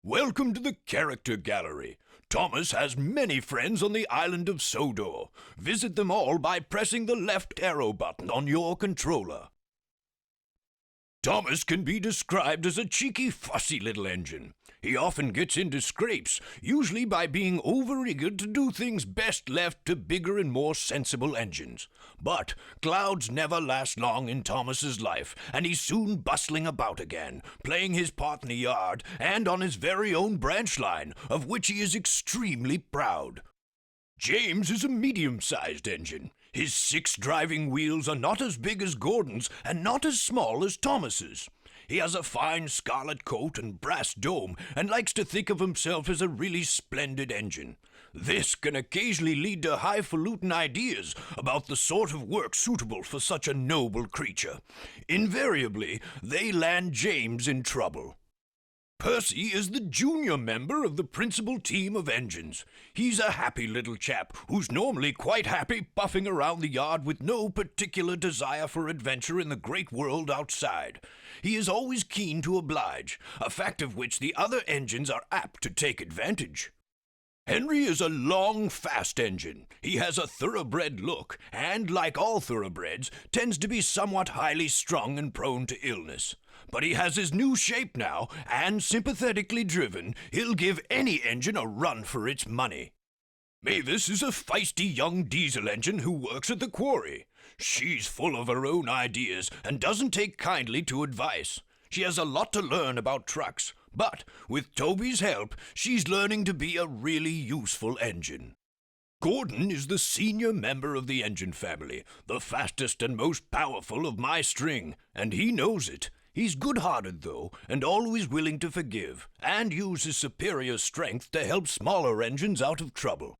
Welcome to the Character Gallery. Thomas has many friends on the island of Sodor. Visit them all by pressing the left arrow button on your controller. Thomas can be described as a cheeky, fussy little engine. He often gets into scrapes, usually by being overeager to do things best left to bigger and more sensible engines. But clouds never last long in Thomas's life, and he's soon bustling about again, playing his part in the yard and on his very own branch line, of which he is extremely proud. James is a medium-sized engine. His 6 driving wheels are not as big as Gordon's and not as small as Thomas's. He has a fine scarlet coat and brass dome and likes to think of himself as a really splendid engine. This can occasionally lead to highfalutin ideas about the sort of work suitable for such a noble creature. Invariably, they land James in trouble. Percy is the junior member of the principal team of engines. He's a happy little chap who's normally quite happy puffing around the yard with no particular desire for adventure in the great world outside. He is always keen to oblige, a fact of which the other engines are apt to take advantage. Henry is a long, fast engine. He has a thoroughbred look and, like all thoroughbreds, tends to be somewhat highly strung and prone to illness. But he has his new shape now, and sympathetically driven, he'll give any engine a run for its money. Mavis is a feisty young diesel engine who works at the quarry. She's full of her own ideas and doesn't take kindly to advice. She has a lot to learn about trucks, but with Toby's help, she's learning to be a really useful engine. Gordon is the senior member of the engine family, the fastest and most powerful of my string, and he knows it. He's good-hearted, though, and always willing to forgive, and use his superior strength to help smaller engines out of trouble.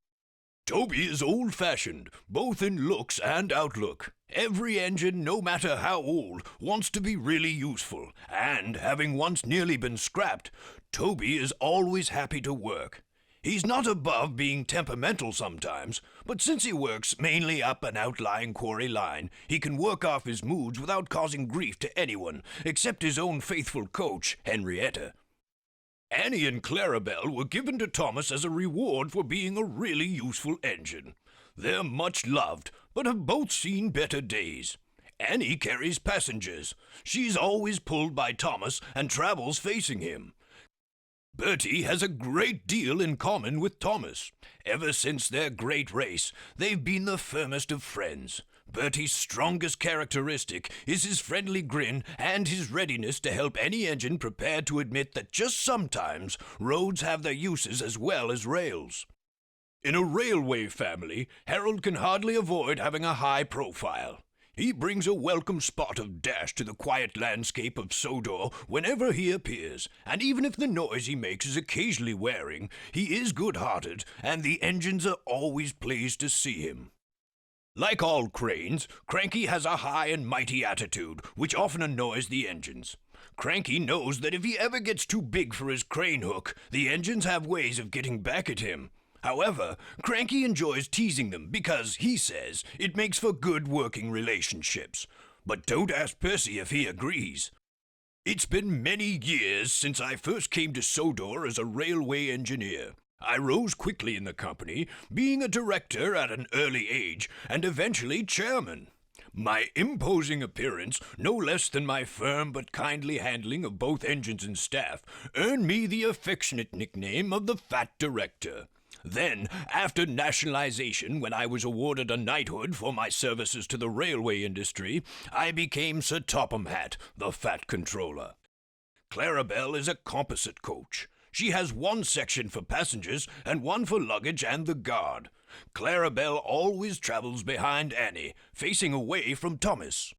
Toby is old-fashioned, both in looks and outlook. Every engine, no matter how old, wants to be really useful, and, having once nearly been scrapped, Toby is always happy to work. He's not above being temperamental sometimes, but since he works mainly up an outlying quarry line, he can work off his moods without causing grief to anyone, except his own faithful coach, Henrietta. Annie and Clarabelle were given to Thomas as a reward for being a really useful engine. They're much loved, but have both seen better days. Annie carries passengers. She's always pulled by Thomas and travels facing him. Bertie has a great deal in common with Thomas. Ever since their great race, they've been the firmest of friends. Bertie's strongest characteristic is his friendly grin and his readiness to help any engine prepared to admit that just sometimes roads have their uses as well as rails. In a railway family, Harold can hardly avoid having a high profile. He brings a welcome spot of dash to the quiet landscape of Sodor whenever he appears, and even if the noise he makes is occasionally wearing, he is good-hearted, and the engines are always pleased to see him. Like all cranes, Cranky has a high and mighty attitude, which often annoys the engines. Cranky knows that if he ever gets too big for his crane hook, the engines have ways of getting back at him. However, Cranky enjoys teasing them because, he says, it makes for good working relationships. But don't ask Percy if he agrees. It's been many years since I first came to Sodor as a railway engineer. I rose quickly in the company, being a director at an early age and eventually chairman. My imposing appearance, no less than my firm but kindly handling of both engines and staff, earned me the affectionate nickname of the Fat Director. Then, after nationalization, when I was awarded a knighthood for my services to the railway industry, I became Sir Topham Hatt, the Fat Controller. Clarabelle is a composite coach. She has one section for passengers and one for luggage and the guard. Clarabelle always travels behind Annie, facing away from Thomas.